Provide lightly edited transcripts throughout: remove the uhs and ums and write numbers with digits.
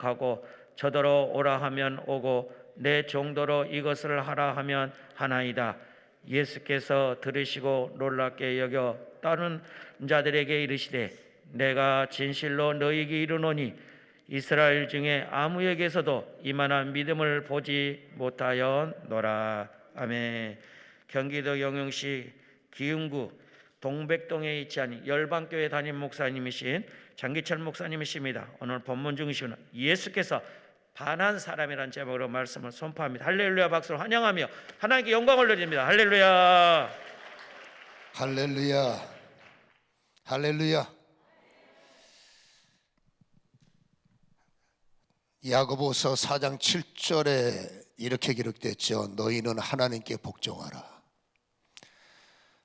가고 저더러 오라 하면 오고 내 종도로 이것을 하라 하면 하나이다. 예수께서 들으시고 놀랍게 여겨 다른 자들에게 이르시되 내가 진실로 너희에게 이르노니 이스라엘 중에 아무에게서도 이만한 믿음을 보지 못하였노라. 아멘. 경기도 영흥시 기흥구 동백동에 위치한 열방교회 담임 목사님이신 장기철 목사님이십니다. 오늘 본문 중심은 예수께서 반한 사람이라는 제목으로 말씀을 선포합니다. 할렐루야. 박수로 환영하며 하나님께 영광을 돌립니다. 할렐루야. 할렐루야. 할렐루야. 야고보서 4장 7절에 이렇게 기록됐죠. 너희는 하나님께 복종하라.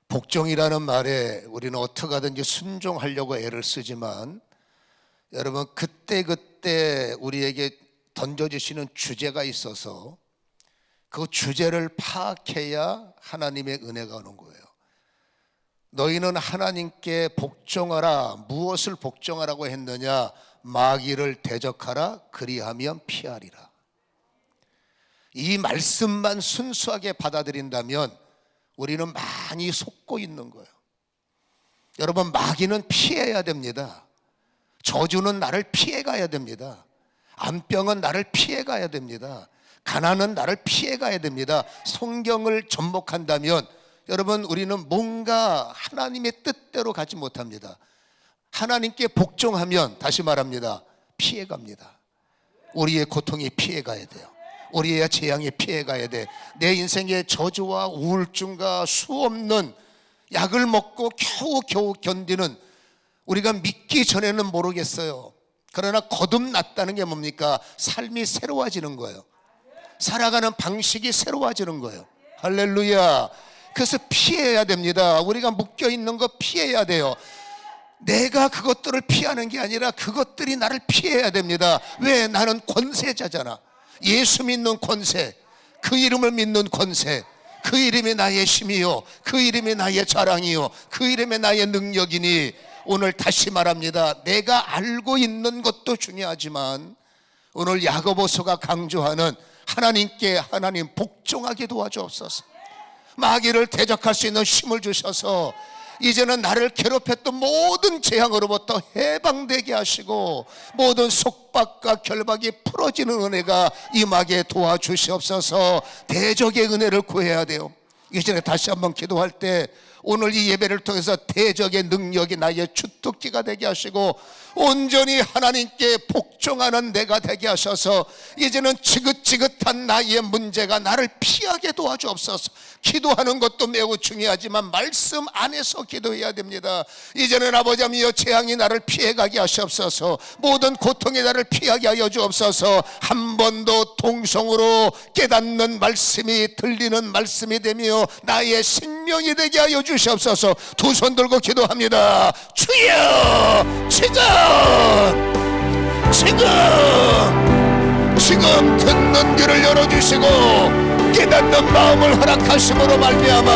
복종이라는 말에 우리는 어떻게 하든지 순종하려고 애를 쓰지만 여러분 그때 우리에게 던져주시는 주제가 있어서 그 주제를 파악해야 하나님의 은혜가 오는 거예요. 너희는 하나님께 복종하라. 무엇을 복종하라고 했느냐? 마귀를 대적하라. 그리하면 피하리라. 이 말씀만 순수하게 받아들인다면 우리는 많이 속고 있는 거예요. 여러분, 마귀는 피해야 됩니다. 저주는 나를 피해가야 됩니다. 암병은 나를 피해가야 됩니다. 가난은 나를 피해가야 됩니다. 성경을 접목한다면 여러분, 우리는 뭔가 하나님의 뜻대로 가지 못합니다. 하나님께 복종하면, 다시 말합니다, 피해갑니다. 우리의 고통이 피해가야 돼요. 우리의 재앙이 피해가야 돼. 내 인생의 저주와 우울증과 수없는 약을 먹고 겨우 견디는, 우리가 믿기 전에는 모르겠어요. 그러나 거듭났다는 게 뭡니까? 삶이 새로워지는 거예요. 살아가는 방식이 새로워지는 거예요. 할렐루야. 그래서 피해야 됩니다. 우리가 묶여있는 거 피해야 돼요. 내가 그것들을 피하는 게 아니라 그것들이 나를 피해야 됩니다. 왜? 나는 권세자잖아. 예수 믿는 권세, 그 이름을 믿는 권세, 그 이름이 나의 힘이요, 그 이름이 나의 자랑이요, 그 이름이 나의 능력이니, 오늘 다시 말합니다. 내가 알고 있는 것도 중요하지만 오늘 야고보서가 강조하는 하나님께, 하나님 복종하게 도와주옵소서. 마귀를 대적할 수 있는 힘을 주셔서 이제는 나를 괴롭혔던 모든 재앙으로부터 해방되게 하시고 모든 속박과 결박이 풀어지는 은혜가 임하게 도와주시옵소서. 대적의 은혜를 구해야 돼요. 이전에 다시 한번 기도할 때 오늘 이 예배를 통해서 대적의 능력이 나의 주특기가 되게 하시고 온전히 하나님께 복종하는 내가 되게 하셔서 이제는 지긋지긋한 나의 문제가 나를 피하게 도와주옵소서. 기도하는 것도 매우 중요하지만 말씀 안에서 기도해야 됩니다. 이제는 아버지 하나님이여, 재앙이 나를 피해가게 하시옵소서. 모든 고통이 나를 피하게 하여 주옵소서. 한 번도 통성으로 깨닫는 말씀이 들리는 말씀이 되며 나의 생명이 되게 하여 주시옵소서. 두 손 들고 기도합니다. 주여, 지금 듣는 귀를 열어주시고 깨닫는 마음을 허락하심으로 말미암아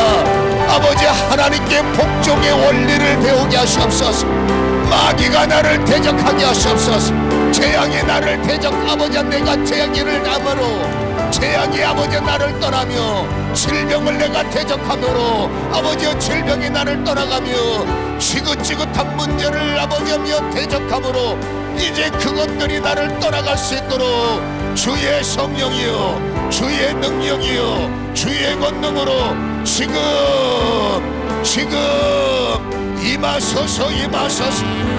아버지 하나님께 복종의 원리를 배우게 하시옵소서. 마귀가 나를 대적하게 하시옵소서. 재앙이 나를 아버지 내가 재앙이를 남으로 재앙이 아버지 나를 떠나며 질병을 내가 대적하므로 아버지여 질병이 나를 떠나가며 지긋지긋한 문제를 아버지여 대적함으로 이제 그것들이 나를 떠나갈 수 있도록 주의 성령이여, 주의 능력이여, 주의 권능으로 지금 임하소서.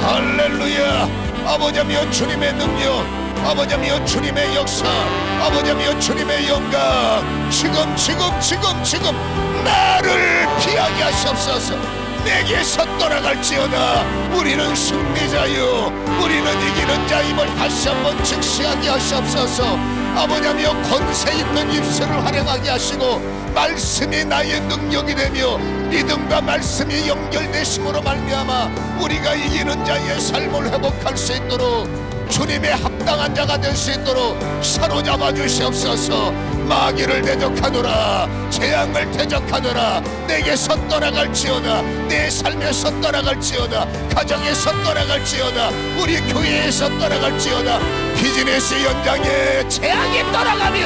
할렐루야. 아버지여 주님의 능력, 아버지여 주님의 역사, 아버지여 주님의 영광 지금 나를 피하게 하시옵소서. 내게서 떠나갈지어다. 우리는 승리자요, 우리는 이기는 자임을 다시 한번 증시하게 하시옵소서. 아버지여 권세 있는 입술을 활용하게 하시고 말씀이 나의 능력이 되며 믿음과 말씀이 연결되심으로 말미암아 우리가 이기는 자의 삶을 회복할 수 있도록 주님의 합당한 자가 될 수 있도록 사로잡아 주시옵소서. 마귀를 대적하노라, 재앙을 대적하노라. 내게서 떠나갈지어다. 내 삶에서 떠나갈지어다. 가정에서 떠나갈지어다. 우리 교회에서 떠나갈지어다. 비즈니스 현장에 재앙이 떠나가며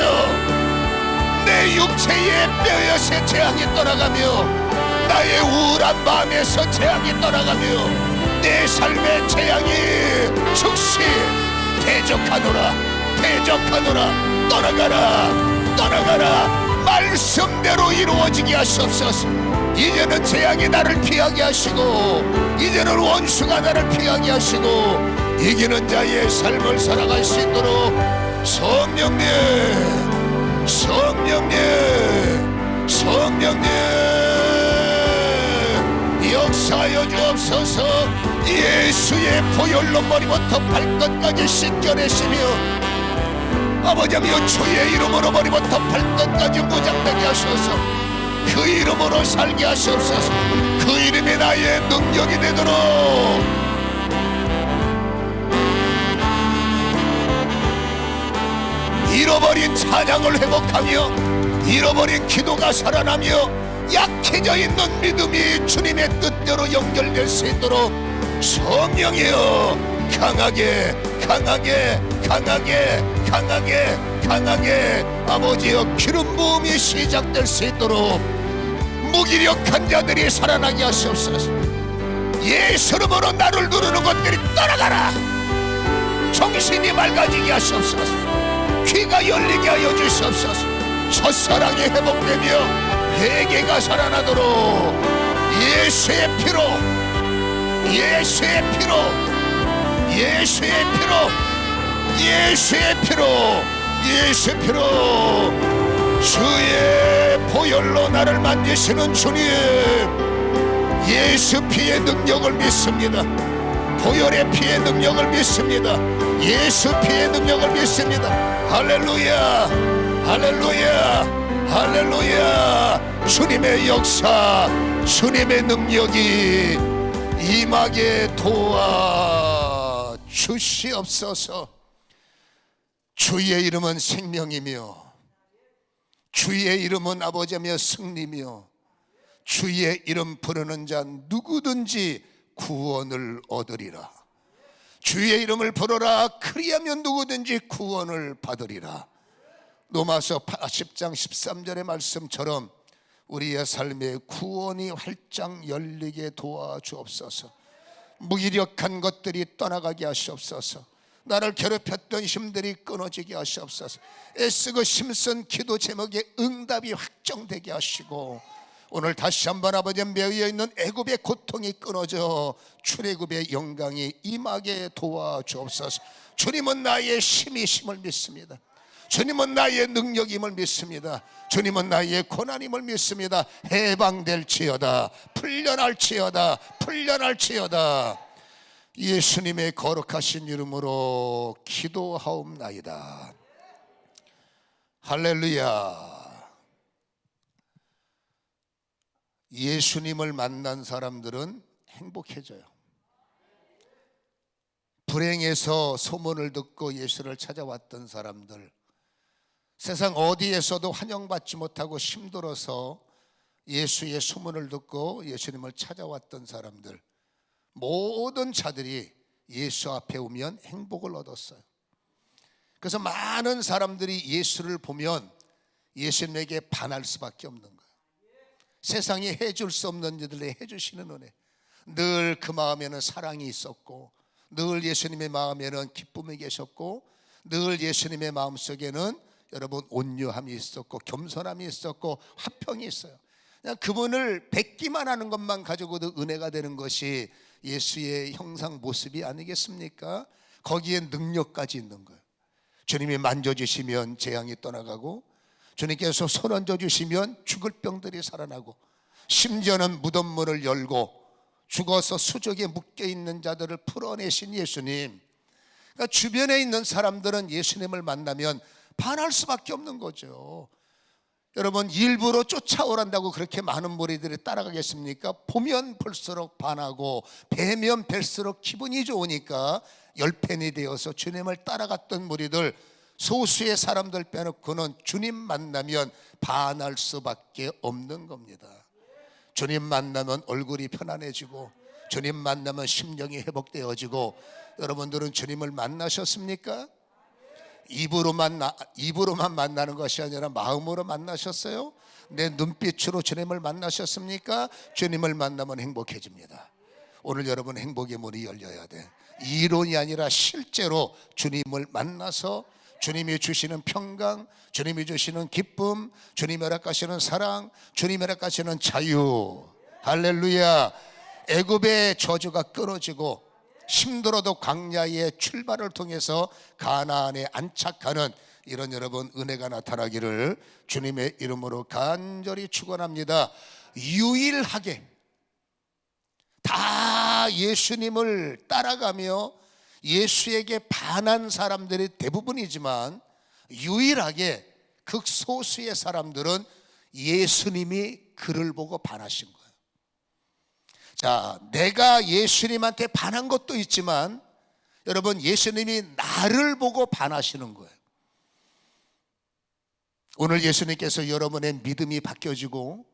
내 육체의 뼈에서 재앙이 떠나가며 나의 우울한 마음에서 재앙이 떠나가며 내 삶의 재앙이 즉시 대적하노라 대적하노라. 떠나가라 떠나가라. 말씀대로 이루어지게 하시옵소서. 이제는 재앙이 나를 피하게 하시고 이제는 원수가 나를 피하게 하시고 이기는 자의 삶을 살아갈 수 있도록 성령님 성령님 성령님 역사하여 주옵소서. 예수의 보혈로 머리부터 발끝까지 씻겨내시며 아버지여 주의 이름으로 머리부터 발끝까지 무장되게 하소서. 그 이름으로 살게 하시옵소서. 그 이름이 나의 능력이 되도록 잃어버린 찬양을 회복하며 잃어버린 기도가 살아나며 약해져 있는 믿음이 주님의 뜻대로 연결될 수 있도록 성령이여 강하게 강하게 강하게 강하게 강하게 아버지여 기름 부음이 시작될 수 있도록 무기력한 자들이 살아나게 하시옵소서. 예수 이름으로 나를 누르는 것들이 떠나가라. 정신이 맑아지게 하시옵소서. 귀가 열리게 하여 주시옵소서. 첫사랑이 회복되며 회개가 살아나도록 예수의 피로 예수의 피로 예수의 피로 예수의 피로 예수의 피로 주의 보혈로 나를 만지시는 주님 예수 피의 능력을 믿습니다. 보혈의 피의 능력을 믿습니다. 예수 피의 능력을 믿습니다. 할렐루야 할렐루야 할렐루야. 주님의 역사 주님의 능력이 임하게 도와 주시옵소서. 주의 이름은 생명이며 주의 이름은 아버지며 승리며 주의 이름 부르는 자 누구든지 구원을 얻으리라. 주의 이름을 부르라. 그리하면 누구든지 구원을 받으리라. 로마서 10장 13절의 말씀처럼 우리의 삶에 구원이 활짝 열리게 도와주옵소서. 무기력한 것들이 떠나가게 하시옵소서. 나를 괴롭혔던 힘들이 끊어지게 하시옵소서. 애쓰고 힘쓴 기도 제목에 응답이 확정되게 하시고 오늘 다시 한번 아버지 매여 있는 애굽의 고통이 끊어져 출애굽의 영광이 임하게 도와주옵소서. 주님은 나의 힘이심을 믿습니다. 주님은 나의 능력임을 믿습니다. 주님은 나의 고난임을 믿습니다. 해방될지어다 풀려날지어다 풀려날지어다. 예수님의 거룩하신 이름으로 기도하옵나이다. 할렐루야. 예수님을 만난 사람들은 행복해져요. 불행해서 소문을 듣고 예수를 찾아왔던 사람들, 세상 어디에서도 환영받지 못하고 힘들어서 예수의 소문을 듣고 예수님을 찾아왔던 사람들, 모든 자들이 예수 앞에 오면 행복을 얻었어요. 그래서 많은 사람들이 예수를 보면 예수님에게 반할 수밖에 없는 거예요. 세상이 해줄 수 없는 일들을 해주시는 은혜. 늘 그 마음에는 사랑이 있었고 늘 예수님의 마음에는 기쁨이 계셨고 늘 예수님의 마음속에는 여러분 온유함이 있었고 겸손함이 있었고 화평이 있어요. 그냥 그분을 뵙기만 하는 것만 가지고도 은혜가 되는 것이 예수의 형상 모습이 아니겠습니까? 거기에 능력까지 있는 거예요. 주님이 만져주시면 재앙이 떠나가고 주님께서 손 얹어주시면 죽을 병들이 살아나고 심지어는 무덤 문을 열고 죽어서 수족에 묶여있는 자들을 풀어내신 예수님. 그러니까 주변에 있는 사람들은 예수님을 만나면 반할 수밖에 없는 거죠. 여러분 일부러 쫓아오란다고 그렇게 많은 무리들이 따라가겠습니까? 보면 볼수록 반하고 뵈면 뵐수록 기분이 좋으니까 열팬이 되어서 주님을 따라갔던 무리들 소수의 사람들 빼놓고는 주님 만나면 반할 수밖에 없는 겁니다. 주님 만나면 얼굴이 편안해지고 주님 만나면 심령이 회복되어지고. 여러분들은 주님을 만나셨습니까? 입으로만 만나는 것이 아니라 마음으로 만나셨어요? 내 눈빛으로 주님을 만나셨습니까? 주님을 만나면 행복해집니다. 오늘 여러분 행복의 문이 열려야 돼. 이론이 아니라 실제로 주님을 만나서 주님이 주시는 평강, 주님이 주시는 기쁨, 주님이 허락하시는 사랑, 주님이 허락하시는 자유. 할렐루야. 애굽의 저주가 끊어지고 힘들어도 광야의 출발을 통해서 가나안에 안착하는 이런 여러분 은혜가 나타나기를 주님의 이름으로 간절히 축원합니다. 유일하게 다 예수님을 따라가며 예수에게 반한 사람들이 대부분이지만 유일하게 극소수의 사람들은 예수님이 그를 보고 반하신 거예요. 자, 내가 예수님한테 반한 것도 있지만 여러분 예수님이 나를 보고 반하시는 거예요. 오늘 예수님께서 여러분의 믿음이 바뀌어지고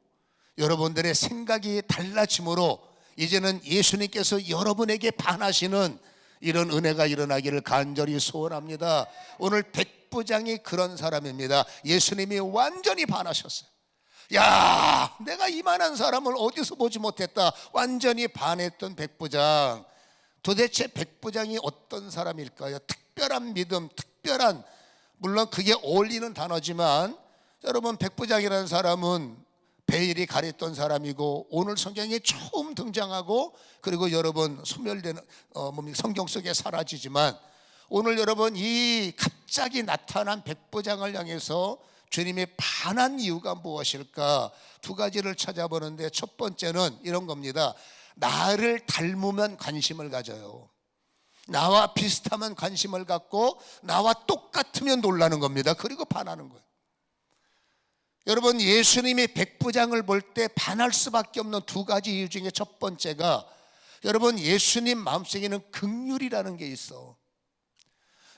여러분들의 생각이 달라짐으로 이제는 예수님께서 여러분에게 반하시는 이런 은혜가 일어나기를 간절히 소원합니다. 오늘 백부장이 그런 사람입니다. 예수님이 완전히 반하셨어요. 야, 내가 이만한 사람을 어디서 보지 못했다. 완전히 반했던 백부장. 도대체 백부장이 어떤 사람일까요? 특별한 믿음, 특별한, 물론 그게 어울리는 단어지만 여러분 백부장이라는 사람은 베일이 가렸던 사람이고 오늘 성경에 처음 등장하고 그리고 여러분 소멸되는 성경 속에 사라지지만 오늘 여러분 이 갑자기 나타난 백부장을 향해서 주님이 반한 이유가 무엇일까? 두 가지를 찾아보는데 첫 번째는 이런 겁니다. 나를 닮으면 관심을 가져요. 나와 비슷하면 관심을 갖고 나와 똑같으면 놀라는 겁니다. 그리고 반하는 거예요. 여러분 예수님이 백부장을 볼 때 반할 수밖에 없는 두 가지 이유 중에 첫 번째가 여러분 예수님 마음속에는 긍휼이라는 게 있어.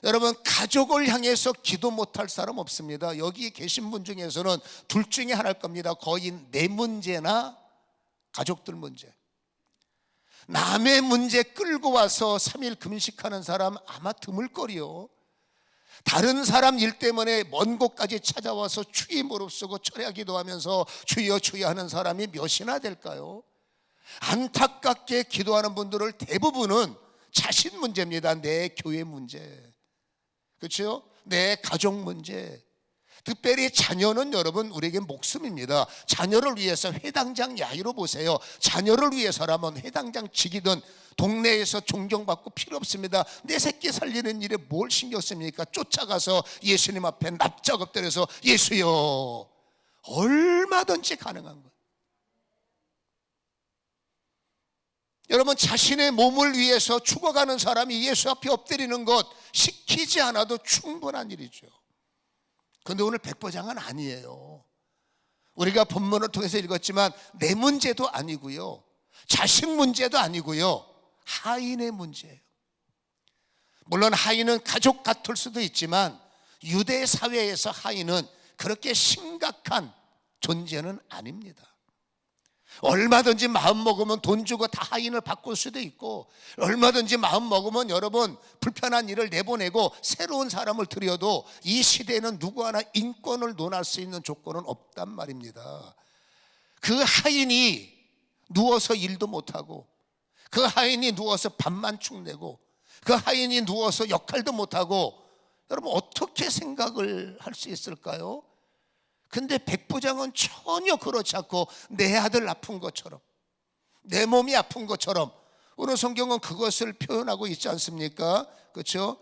여러분 가족을 향해서 기도 못할 사람 없습니다. 여기 계신 분 중에서는 둘 중에 하나일 겁니다. 거의 내 문제나 가족들 문제. 남의 문제 끌고 와서 3일 금식하는 사람 아마 드물거리요. 다른 사람 일 때문에 먼 곳까지 찾아와서 추위 무릅쓰고 철야 기도하면서 주여 주여 하는 사람이 몇이나 될까요? 안타깝게 기도하는 분들을 대부분은 자신 문제입니다. 내 교회 문제, 그렇죠? 내 가족 문제. 특별히 자녀는 여러분 우리에게 목숨입니다. 자녀를 위해서 회당장 야유로 보세요. 자녀를 위해서라면 회당장 직이든 동네에서 존경받고 필요 없습니다. 내 새끼 살리는 일에 뭘 신경 씁니까? 쫓아가서 예수님 앞에 납작 엎드려서 예수여, 얼마든지 가능한 거예요. 여러분 자신의 몸을 위해서 죽어가는 사람이 예수 앞에 엎드리는 것 시키지 않아도 충분한 일이죠. 그런데 오늘 백부장은 아니에요. 우리가 본문을 통해서 읽었지만 내 문제도 아니고요, 자식 문제도 아니고요, 하인의 문제예요. 물론 하인은 가족 같을 수도 있지만 유대 사회에서 하인은 그렇게 심각한 존재는 아닙니다. 얼마든지 마음 먹으면 돈 주고 다 하인을 바꿀 수도 있고 얼마든지 마음 먹으면 여러분 불편한 일을 내보내고 새로운 사람을 들여도 이 시대에는 누구 하나 인권을 논할 수 있는 조건은 없단 말입니다. 그 하인이 누워서 일도 못하고 그 하인이 누워서 밥만 축내고 그 하인이 누워서 역할도 못하고 여러분 어떻게 생각을 할 수 있을까요? 근데 백부장은 전혀 그렇지 않고 내 아들 아픈 것처럼 내 몸이 아픈 것처럼 오늘 성경은 그것을 표현하고 있지 않습니까? 그렇죠?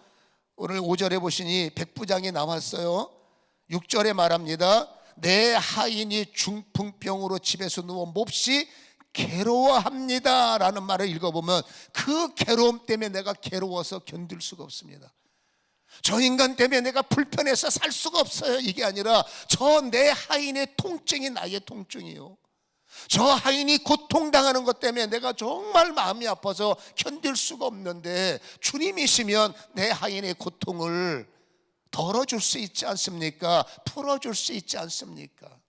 오늘 5절에 보시니 백부장이 나왔어요. 6절에 말합니다. 내 하인이 중풍병으로 집에서 누워 몹시 괴로워합니다 라는 말을 읽어보면 그 괴로움 때문에 내가 괴로워서 견딜 수가 없습니다. 저 인간 때문에 내가 불편해서 살 수가 없어요. 이게 아니라 저 내 하인의 통증이 나의 통증이요, 저 하인이 고통당하는 것 때문에 내가 정말 마음이 아파서 견딜 수가 없는데 주님이시면 내 하인의 고통을 덜어줄 수 있지 않습니까? 풀어줄 수 있지 않습니까?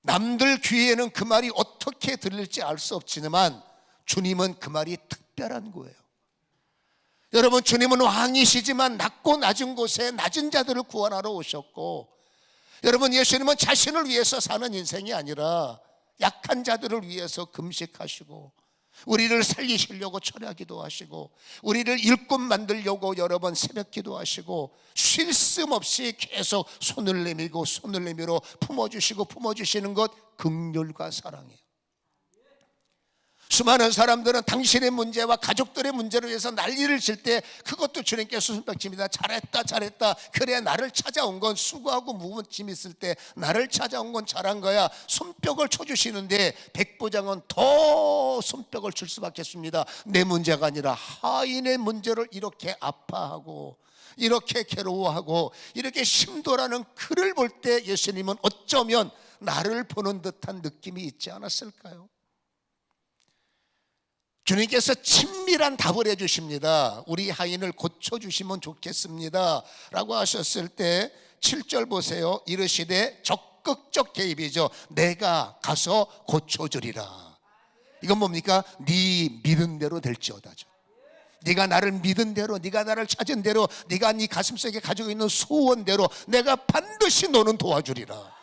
남들 귀에는 그 말이 어떻게 들릴지 알 수 없지만 주님은 그 말이 특별한 거예요. 여러분, 주님은 왕이시지만 낮고 낮은 곳에 낮은 자들을 구원하러 오셨고, 여러분, 예수님은 자신을 위해서 사는 인생이 아니라 약한 자들을 위해서 금식하시고, 우리를 살리시려고 철야기도 하시고, 우리를 일꾼 만들려고 여러 번 새벽 기도하시고, 쉴 틈 없이 계속 손을 내밀고 손을 내밀어 품어주시고 품어주시는 것, 긍휼과 사랑이에요. 수많은 사람들은 당신의 문제와 가족들의 문제를 위해서 난리를 칠 때 그것도 주님께서 손뼉칩니다. 잘했다 잘했다, 그래 나를 찾아온 건, 수고하고 무거운 짐 있을 때 나를 찾아온 건 잘한 거야, 손뼉을 쳐주시는데 백부장은 더 손뼉을 칠 수밖에 없습니다. 내 문제가 아니라 하인의 문제를 이렇게 아파하고 이렇게 괴로워하고 이렇게 심도라는 그를 볼 때 예수님은 어쩌면 나를 보는 듯한 느낌이 있지 않았을까요? 주님께서 친밀한 답을 해주십니다. 우리 하인을 고쳐주시면 좋겠습니다 라고 하셨을 때 7절 보세요. 이르시되, 적극적 개입이죠. 내가 가서 고쳐주리라. 이건 뭡니까? 네 믿은 대로 될지어다죠. 네가 나를 믿은 대로, 네가 나를 찾은 대로, 네가 네 가슴속에 가지고 있는 소원대로 내가 반드시 너는 도와주리라.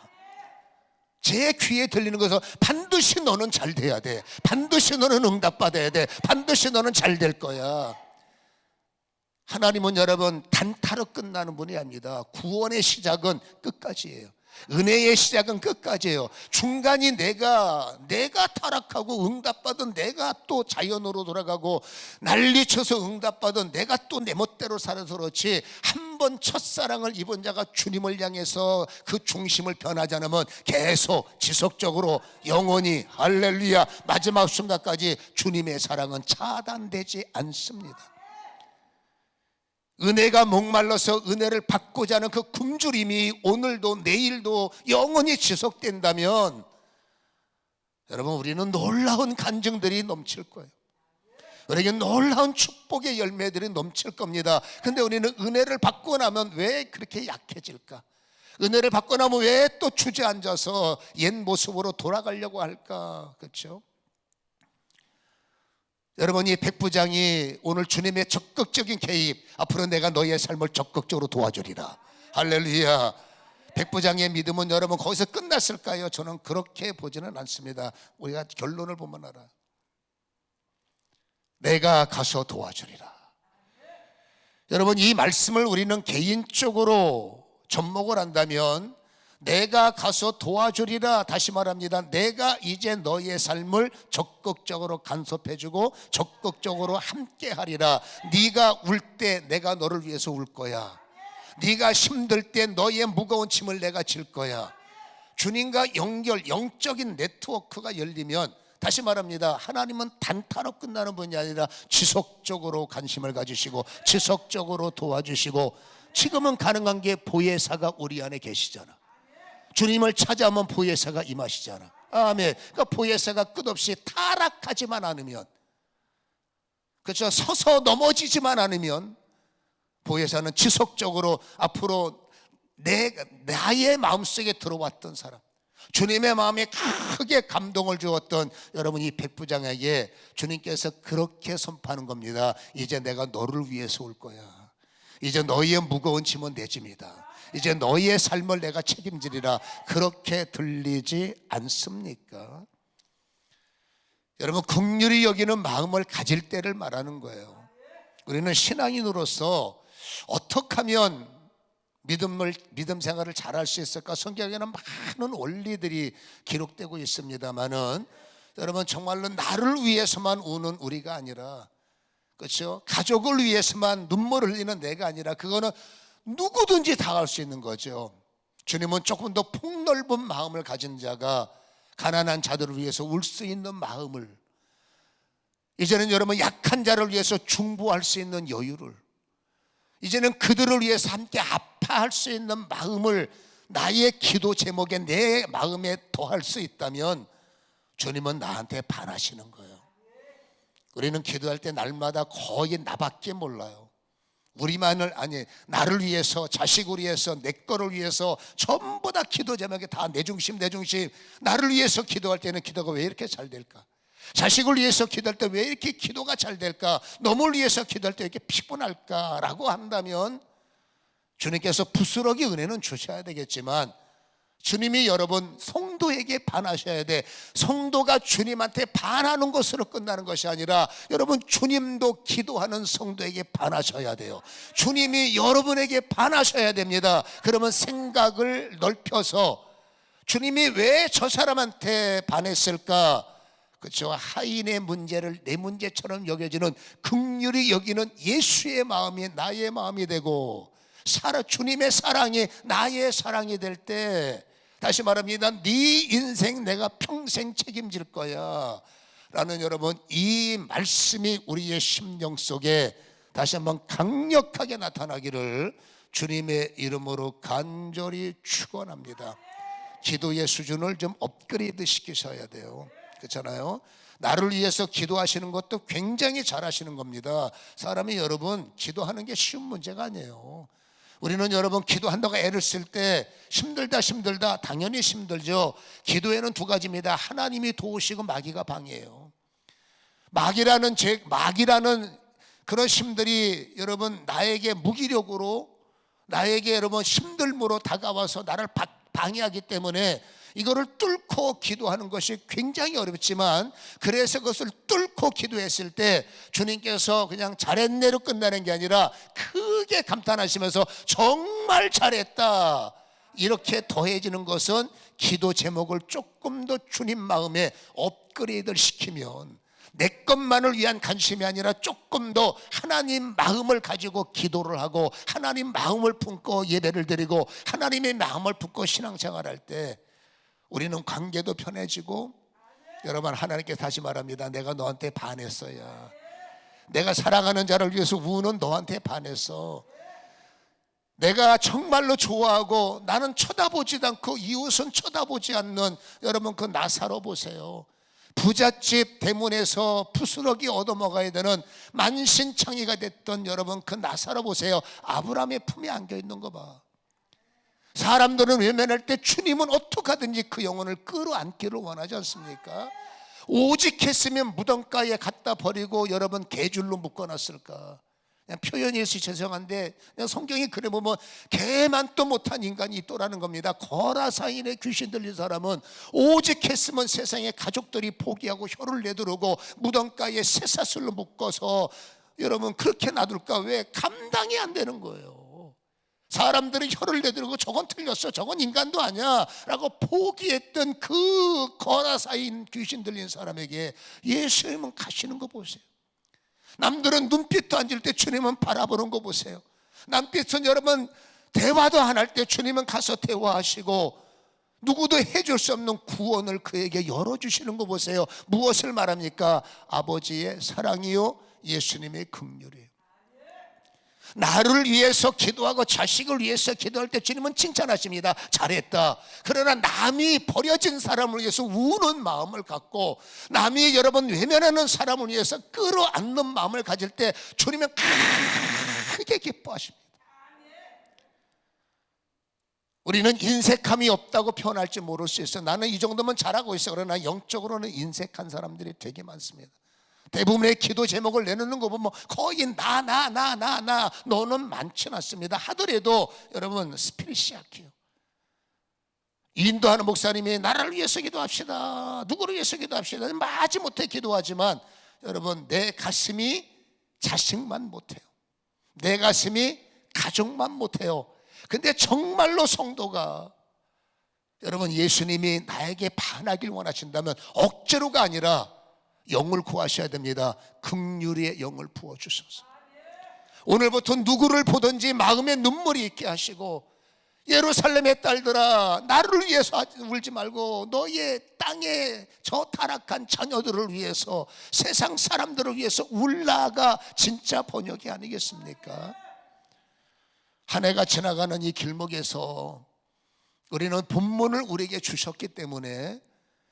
제 귀에 들리는 것은 반드시 너는 잘 돼야 돼, 반드시 너는 응답받아야 돼, 반드시 너는 잘 될 거야. 하나님은 여러분 단타로 끝나는 분이 아닙니다. 구원의 시작은 끝까지예요. 은혜의 시작은 끝까지예요. 중간이 내가 타락하고 응답받은 내가 또 자연으로 돌아가고 난리쳐서 응답받은 내가 또 내 멋대로 살아서 그렇지, 한 번 첫사랑을 입은 자가 주님을 향해서 그 중심을 변하지 않으면 계속 지속적으로 영원히 할렐루야 마지막 순간까지 주님의 사랑은 차단되지 않습니다. 은혜가 목말라서 은혜를 받고자 하는 그 굶주림이 오늘도 내일도 영원히 지속된다면 여러분, 우리는 놀라운 간증들이 넘칠 거예요. 우리에게 놀라운 축복의 열매들이 넘칠 겁니다. 근데 우리는 은혜를 받고 나면 왜 그렇게 약해질까? 은혜를 받고 나면 왜 또 주저앉아서 옛 모습으로 돌아가려고 할까? 그렇죠? 여러분, 이 백부장이 오늘 주님의 적극적인 개입, 앞으로 내가 너희의 삶을 적극적으로 도와주리라. 할렐루야. 백부장의 믿음은 여러분 거기서 끝났을까요? 저는 그렇게 보지는 않습니다. 우리가 결론을 보면 알아요. 내가 가서 도와주리라. 여러분, 이 말씀을 우리는 개인적으로 접목을 한다면, 내가 가서 도와주리라, 다시 말합니다. 내가 이제 너희의 삶을 적극적으로 간섭해주고 적극적으로 함께하리라. 네가 울 때 내가 너를 위해서 울 거야. 네가 힘들 때 너희의 무거운 짐을 내가 질 거야. 주님과 연결, 영적인 네트워크가 열리면, 다시 말합니다. 하나님은 단타로 끝나는 분이 아니라 지속적으로 관심을 가지시고 지속적으로 도와주시고, 지금은 가능한 게 보혜사가 우리 안에 계시잖아. 주님을 찾아오면 보혜사가 임하시잖아. 아멘. 그러니까 보혜사가 끝없이 타락하지만 않으면, 그렇죠, 서서 넘어지지만 않으면 보혜사는 지속적으로 앞으로 나의 마음속에 들어왔던 사람, 주님의 마음에 크게 감동을 주었던 여러분, 이 백부장에게 주님께서 그렇게 선포하는 겁니다. 이제 내가 너를 위해서 올 거야. 이제 너희의 무거운 짐은 내 짐이다. 이제 너희의 삶을 내가 책임지리라. 그렇게 들리지 않습니까? 여러분, 긍휼히 여기는 마음을 가질 때를 말하는 거예요. 우리는 신앙인으로서 어떻게 하면 믿음 생활을 잘할 수 있을까? 성경에는 많은 원리들이 기록되고 있습니다만은, 여러분 정말로 나를 위해서만 우는 우리가 아니라, 그렇죠, 가족을 위해서만 눈물을 흘리는 내가 아니라, 그거는 누구든지 다 할 수 있는 거죠. 주님은 조금 더 폭넓은 마음을 가진 자가 가난한 자들을 위해서 울 수 있는 마음을, 이제는 여러분 약한 자를 위해서 중보할 수 있는 여유를, 이제는 그들을 위해서 함께 아파할 수 있는 마음을 나의 기도 제목에 내 마음에 더할 수 있다면 주님은 나한테 반하시는 거예요. 우리는 기도할 때 날마다 거의 나밖에 몰라요. 우리만을, 아니 나를 위해서, 자식을 위해서, 내 거를 위해서 전부 다 기도 제목에 다 내 중심 나를 위해서 기도할 때는 기도가 왜 이렇게 잘 될까? 자식을 위해서 기도할 때 왜 이렇게 기도가 잘 될까? 너를 위해서 기도할 때 왜 이렇게 피곤할까라고 한다면 주님께서 부스러기 은혜는 주셔야 되겠지만 주님이 여러분 성도에게 반하셔야 돼. 성도가 주님한테 반하는 것으로 끝나는 것이 아니라 여러분 주님도 기도하는 성도에게 반하셔야 돼요. 주님이 여러분에게 반하셔야 됩니다. 그러면 생각을 넓혀서 주님이 왜 저 사람한테 반했을까? 그렇죠. 하인의 문제를 내 문제처럼 여겨지는, 긍휼히 여기는 예수의 마음이 나의 마음이 되고 주님의 사랑이 나의 사랑이 될 때, 다시 말합니다, 네 인생 내가 평생 책임질 거야 라는 여러분 이 말씀이 우리의 심령 속에 다시 한번 강력하게 나타나기를 주님의 이름으로 간절히 축원합니다. 기도의 수준을 좀 업그레이드 시키셔야 돼요. 그렇잖아요. 나를 위해서 기도하시는 것도 굉장히 잘하시는 겁니다. 사람이 여러분 기도하는 게 쉬운 문제가 아니에요. 우리는 여러분 기도한다고 애를 쓸 때 힘들다 당연히 힘들죠. 기도에는 두 가지입니다. 하나님이 도우시고 마귀가 방해해요. 마귀라는 그런 힘들이 여러분 나에게 무기력으로, 나에게 여러분 힘듦으로 다가와서 나를 방해하기 때문에 이거를 뚫고 기도하는 것이 굉장히 어렵지만, 그래서 그것을 뚫고 기도했을 때 주님께서 그냥 잘했네로 끝나는 게 아니라 크게 감탄하시면서 정말 잘했다 이렇게 더해지는 것은 기도 제목을 조금 더 주님 마음에 업그레이드를 시키면, 내 것만을 위한 관심이 아니라 조금 더 하나님 마음을 가지고 기도를 하고 하나님 마음을 품고 예배를 드리고 하나님의 마음을 품고 신앙생활할 때 우리는 관계도 편해지고, 여러분 하나님께 다시 말합니다. 내가 너한테 반했어야. 내가 사랑하는 자를 위해서 우는 너한테 반했어. 내가 정말로 좋아하고 나는 쳐다보지도 않고 이웃은 쳐다보지 않는 여러분 그 나사로 보세요. 부잣집 대문에서 부스러기 얻어먹어야 되는 만신창이가 됐던 여러분 그 나사로 보세요. 아브라함의 품에 안겨있는 거 봐. 사람들은 외면할 때 주님은 어떻게 하든지 그 영혼을 끌어안기를 원하지 않습니까? 오직 했으면 무덤가에 갖다 버리고 여러분 개줄로 묶어놨을까? 그냥 표현이 죄송한데 그냥 성경이 그래 보면 개만도 못한 인간이 있더라는 겁니다. 거라사인의 귀신 들린 사람은 오직 했으면 세상의 가족들이 포기하고 혀를 내두르고 무덤가에 쇠사슬로 묶어서 여러분 그렇게 놔둘까? 왜? 감당이 안 되는 거예요. 사람들이 혀를 내두르고 저건 틀렸어, 저건 인간도 아니야 라고 포기했던 그 거라사인 귀신 들린 사람에게 예수님은 가시는 거 보세요. 남들은 눈빛도 안 질 때 주님은 바라보는 거 보세요. 남빛은 여러분 대화도 안 할 때 주님은 가서 대화하시고 누구도 해줄 수 없는 구원을 그에게 열어주시는 거 보세요. 무엇을 말합니까? 아버지의 사랑이요 예수님의 긍휼이에요. 나를 위해서 기도하고 자식을 위해서 기도할 때 주님은 칭찬하십니다. 잘했다. 그러나 남이 버려진 사람을 위해서 우는 마음을 갖고 남이 여러분 외면하는 사람을 위해서 끌어안는 마음을 가질 때 주님은 크게 기뻐하십니다. 우리는 인색함이 없다고 표현할지 모를 수 있어요. 나는 이 정도면 잘하고 있어. 그러나 영적으로는 인색한 사람들이 되게 많습니다. 대부분의 기도 제목을 내놓는 거 보면 거의 나 너는 많지는 않습니다. 하더라도 여러분 스피릿이 약해요. 인도하는 목사님이 나라를 위해서 기도합시다, 누구를 위해서 기도합시다, 마지못해 기도하지만 여러분 내 가슴이 자식만 못해요. 내 가슴이 가족만 못해요. 근데 정말로 성도가 여러분 예수님이 나에게 반하길 원하신다면 억지로가 아니라 영을 구하셔야 됩니다. 긍휼의 영을 부어주소서. 오늘부터 누구를 보든지 마음에 눈물이 있게 하시고, 예루살렘의 딸들아 나를 위해서 울지 말고 너의 땅에 저 타락한 자녀들을 위해서, 세상 사람들을 위해서 울라가 진짜 번역이 아니겠습니까? 한 해가 지나가는 이 길목에서 우리는 본문을 우리에게 주셨기 때문에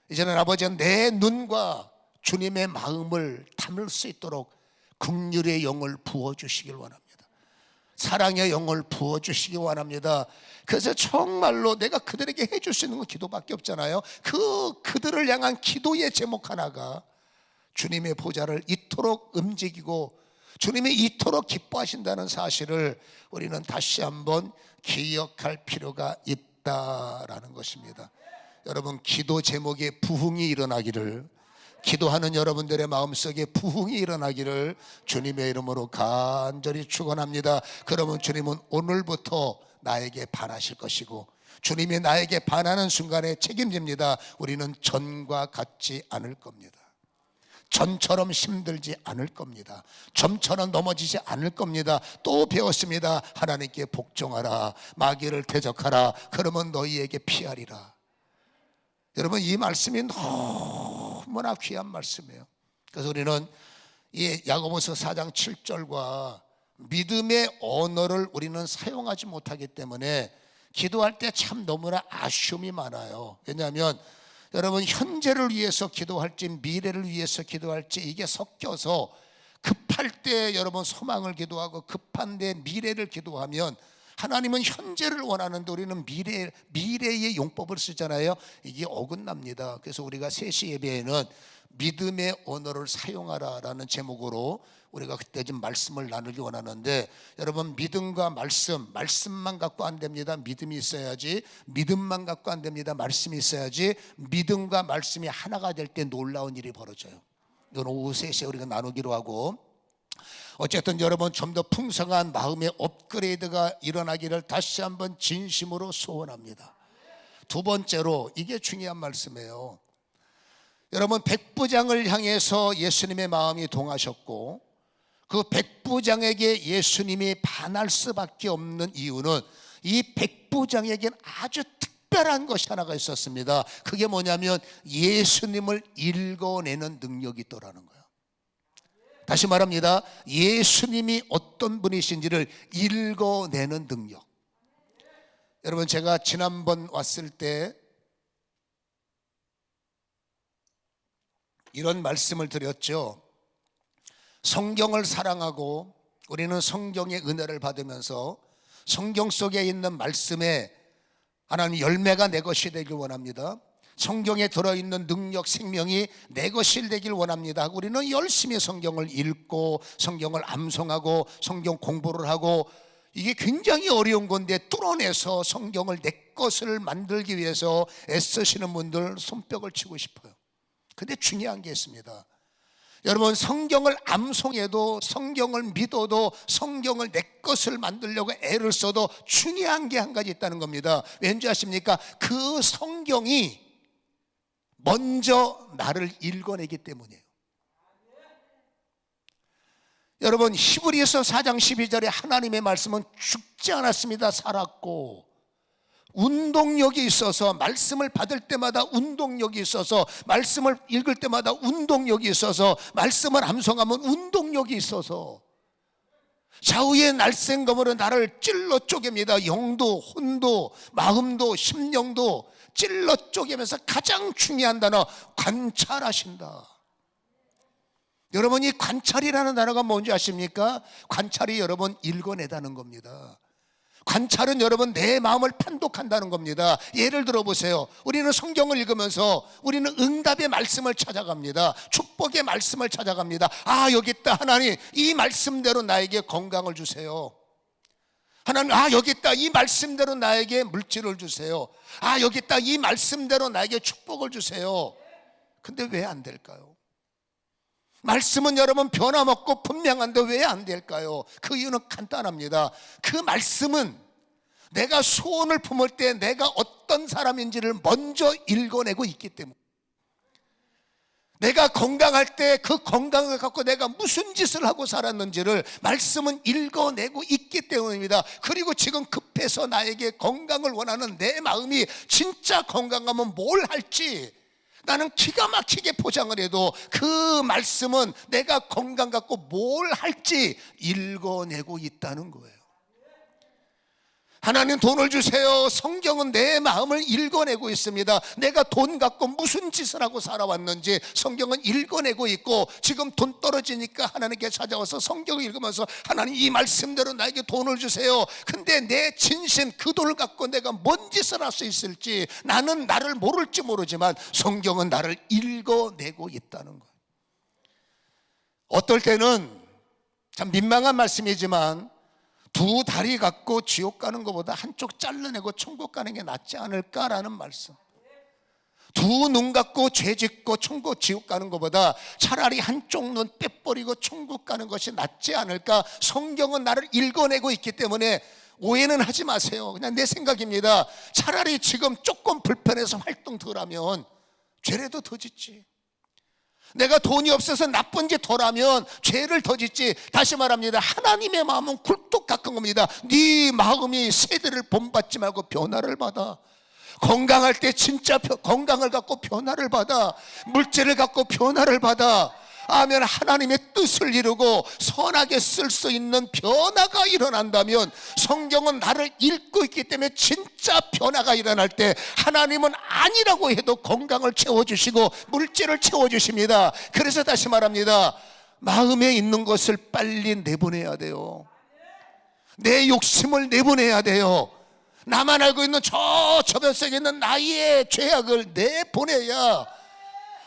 이제는 아버지는 내 눈과 주님의 마음을 담을 수 있도록 긍휼의 영을 부어주시길 원합니다. 사랑의 영을 부어주시기 원합니다. 그래서 정말로 내가 그들에게 해줄 수 있는 건 기도밖에 없잖아요. 그들을 향한 기도의 제목 하나가 주님의 보좌를 이토록 움직이고 주님이 이토록 기뻐하신다는 사실을 우리는 다시 한번 기억할 필요가 있다라는 것입니다. 여러분, 기도 제목에 부흥이 일어나기를, 기도하는 여러분들의 마음속에 부흥이 일어나기를 주님의 이름으로 간절히 축원합니다. 그러면 주님은 오늘부터 나에게 반하실 것이고 주님이 나에게 반하는 순간에 책임집니다. 우리는 전과 같지 않을 겁니다. 전처럼 힘들지 않을 겁니다. 점처럼 넘어지지 않을 겁니다. 또 배웠습니다. 하나님께 복종하라, 마귀를 대적하라, 그러면 너희에게 피하리라. 여러분, 이 말씀이 너무나 귀한 말씀이에요. 그래서 우리는 이 야고보서 4장 7절과 믿음의 언어를 우리는 사용하지 못하기 때문에 기도할 때 참 너무나 아쉬움이 많아요. 왜냐하면 여러분, 현재를 위해서 기도할지 미래를 위해서 기도할지 이게 섞여서 급할 때 여러분 소망을 기도하고 급한데 미래를 기도하면 하나님은 현재를 원하는데 우리는 미래의 용법을 쓰잖아요. 이게 어긋납니다. 그래서 우리가 3시 예배에는 믿음의 언어를 사용하라라는 제목으로 우리가 그때 좀 말씀을 나누기 원하는데, 여러분, 믿음과 말씀만 갖고 안 됩니다. 믿음이 있어야지. 믿음만 갖고 안 됩니다. 말씀이 있어야지. 믿음과 말씀이 하나가 될 때 놀라운 일이 벌어져요. 이건 오후 3시에 우리가 나누기로 하고, 어쨌든 여러분 좀 더 풍성한 마음의 업그레이드가 일어나기를 다시 한번 진심으로 소원합니다. 두 번째로, 이게 중요한 말씀이에요. 여러분, 백부장을 향해서 예수님의 마음이 동하셨고 그 백부장에게 예수님이 반할 수밖에 없는 이유는 이 백부장에겐 아주 특별한 것이 하나가 있었습니다. 그게 뭐냐면 예수님을 읽어내는 능력이 있더라는 거예요. 다시 말합니다. 예수님이 어떤 분이신지를 읽어내는 능력. 여러분, 제가 지난번 왔을 때 이런 말씀을 드렸죠. 성경을 사랑하고 우리는 성경의 은혜를 받으면서 성경 속에 있는 말씀에 하나님 열매가 내 것이 되길 원합니다. 성경에 들어있는 능력, 생명이 내 것이 되길 원합니다. 우리는 열심히 성경을 읽고 성경을 암송하고 성경 공부를 하고, 이게 굉장히 어려운 건데 뚫어내서 성경을 내 것을 만들기 위해서 애쓰시는 분들 손뼉을 치고 싶어요. 근데 중요한 게 있습니다. 여러분, 성경을 암송해도 성경을 믿어도 성경을 내 것을 만들려고 애를 써도 중요한 게 한 가지 있다는 겁니다. 왠지 아십니까? 그 성경이 먼저 나를 읽어내기 때문이에요. 여러분, 히브리서 4장 12절에 하나님의 말씀은 죽지 않았습니다. 살았고, 운동력이 있어서 말씀을 받을 때마다 운동력이 있어서, 말씀을 읽을 때마다 운동력이 있어서, 말씀을 암송하면 운동력이 있어서 좌우의 날쌘검으로 나를 찔러 쪼갭니다. 영도, 혼도, 마음도, 심령도 찔러 쪼개면서 가장 중요한 단어, 관찰하신다. 여러분, 이 관찰이라는 단어가 뭔지 아십니까? 관찰이 여러분 읽어내다는 겁니다. 관찰은 여러분 내 마음을 판독한다는 겁니다. 예를 들어 보세요. 우리는 성경을 읽으면서 우리는 응답의 말씀을 찾아갑니다. 축복의 말씀을 찾아갑니다. 아, 여기 있다. 하나님, 이 말씀대로 나에게 건강을 주세요. 하나님, 아, 여기 있다. 이 말씀대로 나에게 물질을 주세요. 아, 여기 있다. 이 말씀대로 나에게 축복을 주세요. 근데 왜 안 될까요? 말씀은 여러분 변함없고 분명한데 왜 안 될까요? 그 이유는 간단합니다. 그 말씀은 내가 소원을 품을 때 내가 어떤 사람인지를 먼저 읽어내고 있기 때문에, 내가 건강할 때 그 건강을 갖고 내가 무슨 짓을 하고 살았는지를 말씀은 읽어내고 있기 때문입니다. 그리고 지금 급해서 나에게 건강을 원하는 내 마음이 진짜 건강하면 뭘 할지 나는 기가 막히게 포장을 해도 그 말씀은 내가 건강 갖고 뭘 할지 읽어내고 있다는 거예요. 하나님, 돈을 주세요. 성경은 내 마음을 읽어내고 있습니다. 내가 돈 갖고 무슨 짓을 하고 살아왔는지 성경은 읽어내고 있고, 지금 돈 떨어지니까 하나님께 찾아와서 성경을 읽으면서 하나님, 이 말씀대로 나에게 돈을 주세요. 근데 내 진심, 그 돈을 갖고 내가 뭔 짓을 할 수 있을지 나는 나를 모를지 모르지만 성경은 나를 읽어내고 있다는 거예요. 어떨 때는 참 민망한 말씀이지만 두 다리 갖고 지옥 가는 것보다 한쪽 잘라내고 천국 가는 게 낫지 않을까라는 말씀. 두 눈 갖고 죄 짓고 천국 지옥 가는 것보다 차라리 한쪽 눈 빼버리고 천국 가는 것이 낫지 않을까. 성경은 나를 읽어내고 있기 때문에 오해는 하지 마세요. 그냥 내 생각입니다. 차라리 지금 조금 불편해서 활동 덜 하면 죄라도 더 짓지. 내가 돈이 없어서 나쁜 짓 덜 하면 죄를 더 짓지. 다시 말합니다. 하나님의 마음은 굴뚝 같은 겁니다. 네 마음이 세대를 본받지 말고 변화를 받아. 건강할 때 진짜 건강을 갖고 변화를 받아. 물질을 갖고 변화를 받아. 아멘. 하나님의 뜻을 이루고 선하게 쓸 수 있는 변화가 일어난다면, 성경은 나를 읽고 있기 때문에 진짜 변화가 일어날 때 하나님은 아니라고 해도 건강을 채워주시고 물질을 채워주십니다. 그래서 다시 말합니다. 마음에 있는 것을 빨리 내보내야 돼요. 내 욕심을 내보내야 돼요. 나만 알고 있는 저 저변속에 있는 나의 죄악을 내보내야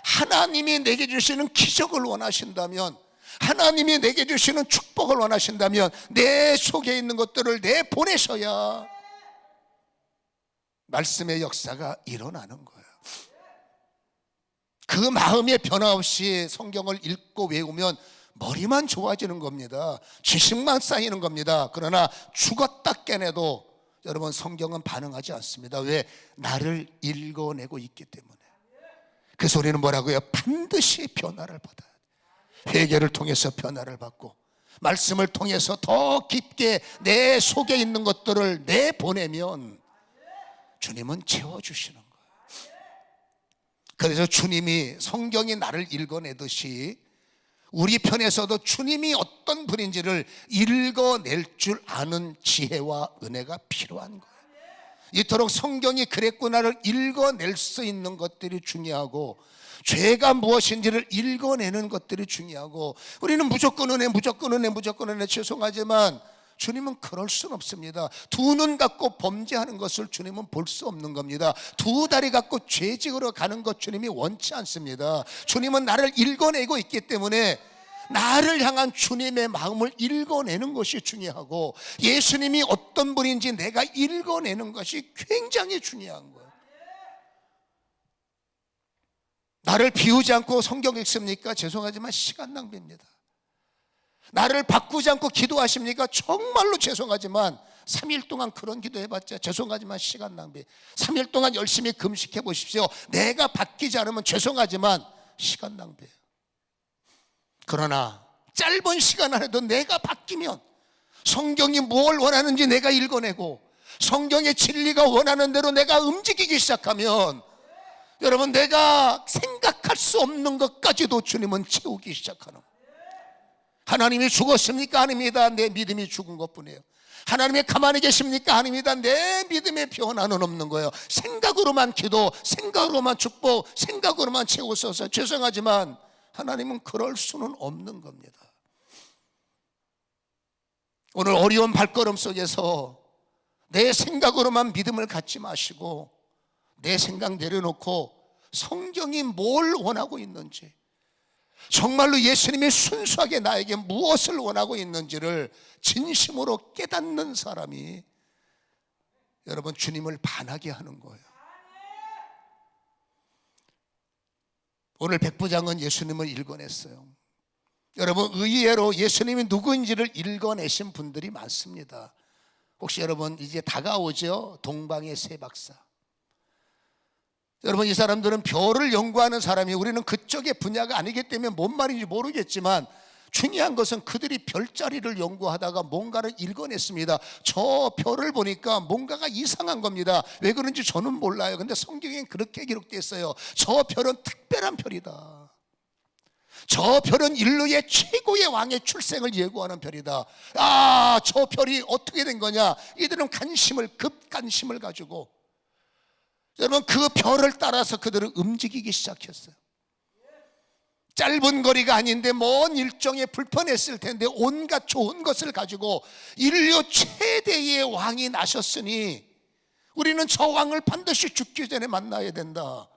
하나님이 내게 주시는 기적을 원하신다면, 하나님이 내게 주시는 축복을 원하신다면 내 속에 있는 것들을 내보내셔야 말씀의 역사가 일어나는 거예요. 그 마음의 변화 없이 성경을 읽고 외우면 머리만 좋아지는 겁니다. 지식만 쌓이는 겁니다. 그러나 죽었다 깨내도 여러분 성경은 반응하지 않습니다. 왜? 나를 읽어내고 있기 때문에. 그래서 우리는 뭐라고요? 반드시 변화를 받아야 돼. 회개를 통해서 변화를 받고 말씀을 통해서 더 깊게 내 속에 있는 것들을 내보내면 주님은 채워주시는 거예요. 그래서 주님이, 성경이 나를 읽어내듯이 우리 편에서도 주님이 어떤 분인지를 읽어낼 줄 아는 지혜와 은혜가 필요한 거예요. 이토록 성경이 그랬구나를 읽어낼 수 있는 것들이 중요하고, 죄가 무엇인지를 읽어내는 것들이 중요하고, 우리는 무조건 은혜, 무조건 은혜, 무조건 은혜. 죄송하지만 주님은 그럴 수는 없습니다. 두 눈 갖고 범죄하는 것을 주님은 볼 수 없는 겁니다. 두 다리 갖고 죄직으로 가는 것 주님이 원치 않습니다. 주님은 나를 읽어내고 있기 때문에 나를 향한 주님의 마음을 읽어내는 것이 중요하고, 예수님이 어떤 분인지 내가 읽어내는 것이 굉장히 중요한 거예요. 나를 비우지 않고 성경 읽습니까? 죄송하지만 시간 낭비입니다. 나를 바꾸지 않고 기도하십니까? 정말로 죄송하지만 3일 동안 그런 기도해봤자 죄송하지만 시간 낭비. 3일 동안 열심히 금식해 보십시오. 내가 바뀌지 않으면 죄송하지만 시간 낭비예요. 그러나 짧은 시간 안에도 내가 바뀌면, 성경이 뭘 원하는지 내가 읽어내고 성경의 진리가 원하는 대로 내가 움직이기 시작하면, 여러분, 내가 생각할 수 없는 것까지도 주님은 채우기 시작하는 거예요. 하나님이 죽었습니까? 아닙니다. 내 믿음이 죽은 것뿐이에요. 하나님이 가만히 계십니까? 아닙니다. 내 믿음의 변화는 없는 거예요. 생각으로만 기도, 생각으로만 축복, 생각으로만 채우셔서. 죄송하지만 하나님은 그럴 수는 없는 겁니다. 오늘 어려운 발걸음 속에서 내 생각으로만 믿음을 갖지 마시고 내 생각 내려놓고 성경이 뭘 원하고 있는지, 정말로 예수님이 순수하게 나에게 무엇을 원하고 있는지를 진심으로 깨닫는 사람이 여러분 주님을 반하게 하는 거예요. 오늘 백부장은 예수님을 읽어냈어요. 여러분, 의외로 예수님이 누구인지를 읽어내신 분들이 많습니다. 혹시 여러분 이제 다가오죠? 동방의 세 박사. 여러분, 이 사람들은 별을 연구하는 사람이, 우리는 그쪽의 분야가 아니기 때문에 뭔 말인지 모르겠지만 중요한 것은 그들이 별자리를 연구하다가 뭔가를 읽어냈습니다. 저 별을 보니까 뭔가가 이상한 겁니다. 왜 그런지 저는 몰라요. 근데 성경엔 그렇게 기록되어 있어요. 저 별은 특별한 별이다. 저 별은 인류의 최고의 왕의 출생을 예고하는 별이다. 아, 저 별이 어떻게 된 거냐? 이들은 급관심을 가지고, 여러분, 그 별을 따라서 그들은 움직이기 시작했어요. 짧은 거리가 아닌데 먼 일정에 불편했을 텐데 온갖 좋은 것을 가지고 인류 최대의 왕이 나셨으니 우리는 저 왕을 반드시 죽기 전에 만나야 된다.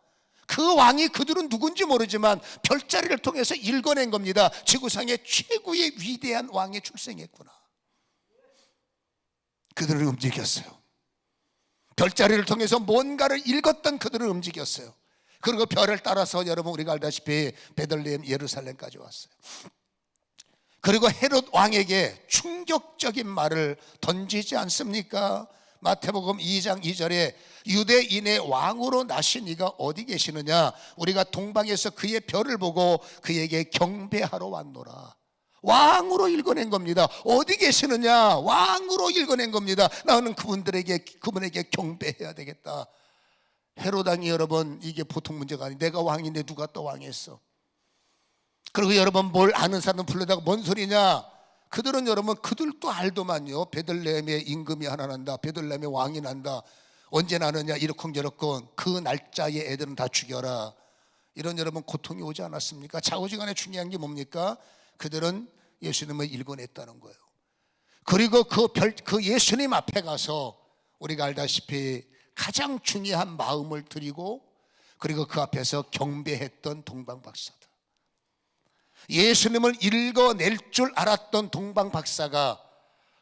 그 왕이 그들은 누군지 모르지만 별자리를 통해서 읽어낸 겁니다. 지구상의 최고의 위대한 왕이 출생했구나. 그들을 움직였어요. 별자리를 통해서 뭔가를 읽었던 그들을 움직였어요. 그리고 별을 따라서 여러분 우리가 알다시피 베들레헴 예루살렘까지 왔어요. 그리고 헤롯 왕에게 충격적인 말을 던지지 않습니까? 마태복음 2장 2절에 유대인의 왕으로 나신 이가 어디 계시느냐? 우리가 동방에서 그의 별을 보고 그에게 경배하러 왔노라. 왕으로 읽어낸 겁니다. 어디 계시느냐? 왕으로 읽어낸 겁니다. 나는 그분에게 경배해야 되겠다. 헤롯 왕이 여러분, 이게 보통 문제가 아니, 내가 왕인데 누가 또 왕했어? 그리고 여러분, 뭘 아는 사람 불러다가 뭔 소리냐? 그들은 여러분, 그들도 알더만요. 베들레헴에 임금이 하나 난다, 베들레헴에 왕이 난다. 언제 나느냐? 이러쿵저러쿵. 그 날짜에 애들은 다 죽여라. 이런 여러분 고통이 오지 않았습니까? 좌우지간에 중요한 게 뭡니까? 그들은 예수님을 읽어냈다는 거예요. 그리고 그 예수님 앞에 가서 우리가 알다시피 가장 중요한 마음을 드리고, 그리고 그 앞에서 경배했던 동방박사다. 예수님을 읽어낼 줄 알았던 동방박사가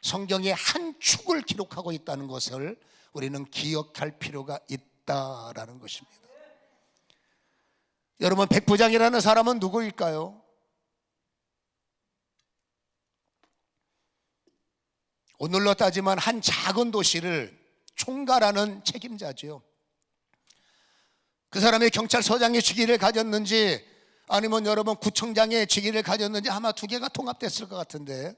성경의 한 축을 기록하고 있다는 것을 우리는 기억할 필요가 있다라는 것입니다. 여러분, 백부장이라는 사람은 누구일까요? 오늘로 따지면 한 작은 도시를 총괄하는 책임자죠. 그 사람이 경찰서장의 직위를 가졌는지 아니면 여러분 구청장의 직위를 가졌는지 아마 두 개가 통합됐을 것 같은데,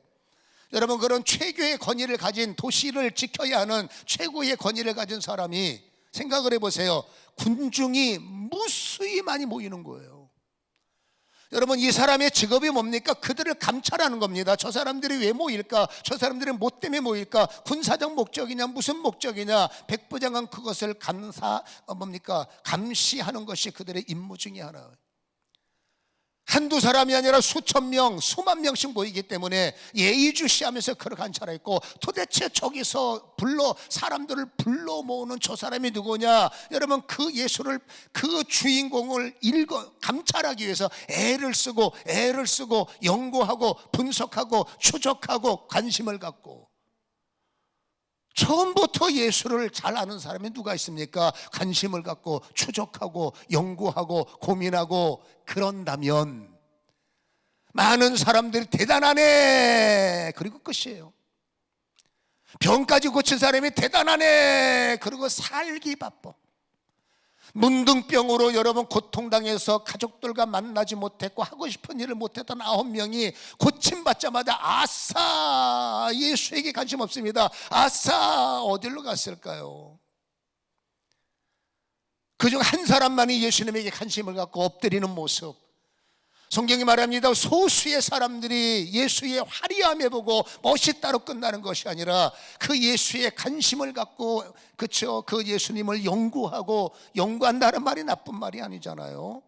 여러분 그런 최고의 권위를 가진, 도시를 지켜야 하는 최고의 권위를 가진 사람이, 생각을 해보세요. 군중이 무수히 많이 모이는 거예요. 여러분, 이 사람의 직업이 뭡니까? 그들을 감찰하는 겁니다. 저 사람들이 왜 모일까? 저 사람들이 뭐 때문에 모일까? 군사적 목적이냐? 무슨 목적이냐? 백부장은 그것을 감시하는 것이 그들의 임무 중에 하나예요. 한두 사람이 아니라 수천 명, 수만 명씩 모이기 때문에 예의주시하면서 그를 감찰했고, 도대체 저기서 사람들을 불러 모으는 저 사람이 누구냐? 여러분, 그 예수를, 그 주인공을 감찰하기 위해서 애를 쓰고 연구하고 분석하고 추적하고 관심을 갖고, 처음부터 예수를 잘 아는 사람이 누가 있습니까? 관심을 갖고 추적하고 연구하고 고민하고, 그런다면 많은 사람들이 대단하네, 그리고 끝이에요. 병까지 고친 사람이 대단하네, 그리고 살기 바빠. 문둥병으로 여러분 고통당해서 가족들과 만나지 못했고 하고 싶은 일을 못했던 9명이 고침받자마자 아싸, 예수에게 관심 없습니다. 아싸, 어디로 갔을까요? 그중 한 사람만이 예수님에게 관심을 갖고 엎드리는 모습, 성경이 말합니다. 소수의 사람들이 예수의 화려함에 보고 멋있다로 끝나는 것이 아니라 그 예수의 관심을 갖고, 그렇죠, 그 예수님을 연구한다는 말이 나쁜 말이 아니잖아요.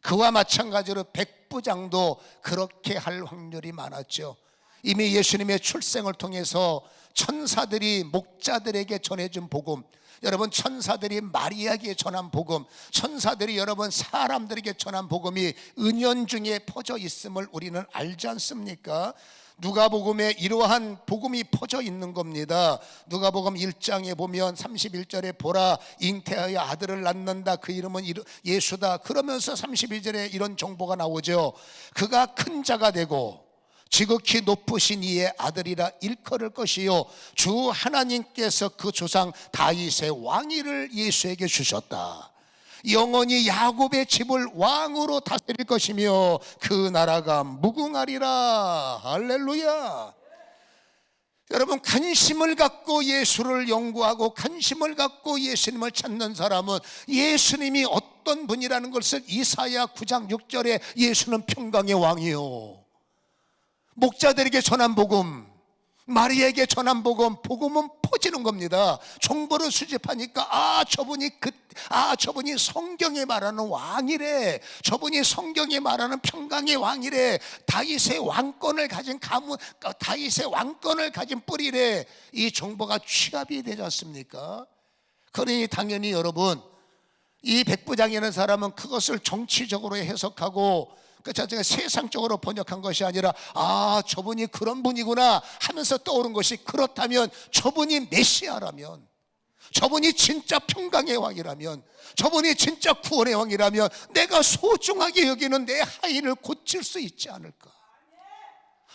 그와 마찬가지로 백부장도 그렇게 할 확률이 많았죠. 이미 예수님의 출생을 통해서 천사들이 목자들에게 전해준 복음, 여러분 천사들이 마리아에게 전한 복음, 천사들이 여러분 사람들에게 전한 복음이 은연중에 퍼져 있음을 우리는 알지 않습니까? 누가복음에 이러한 복음이 퍼져 있는 겁니다. 누가복음 1장에 보면 31절에 보라, 잉태하여 아들을 낳는다, 그 이름은 예수다. 그러면서 32절에 이런 정보가 나오죠. 그가 큰 자가 되고 지극히 높으신 이의 아들이라 일컬을 것이요, 주 하나님께서 그 조상 다윗의 왕위를 예수에게 주셨다. 영원히 야곱의 집을 왕으로 다스릴 것이며 그 나라가 무궁하리라. 할렐루야. 여러분, 관심을 갖고 예수를 연구하고 관심을 갖고 예수님을 찾는 사람은 예수님이 어떤 분이라는 것을 이사야 9장 6절에 예수는 평강의 왕이요, 목자들에게 전한 복음, 마리아에게 전한 복음은 퍼지는 겁니다. 정보를 수집하니까 저분이 성경에 말하는 왕이래, 저분이 성경에 말하는 평강의 왕이래, 다윗의 왕권을 가진 뿌리래. 이 정보가 취합이 되지 않습니까? 그러니 당연히 여러분, 이 백부장이라는 사람은 그것을 정치적으로 해석하고 그 자체가 세상적으로 번역한 것이 아니라 저분이 그런 분이구나 하면서 떠오른 것이, 그렇다면 저분이 메시아라면, 저분이 진짜 평강의 왕이라면, 저분이 진짜 구원의 왕이라면 내가 소중하게 여기는 내 하인을 고칠 수 있지 않을까.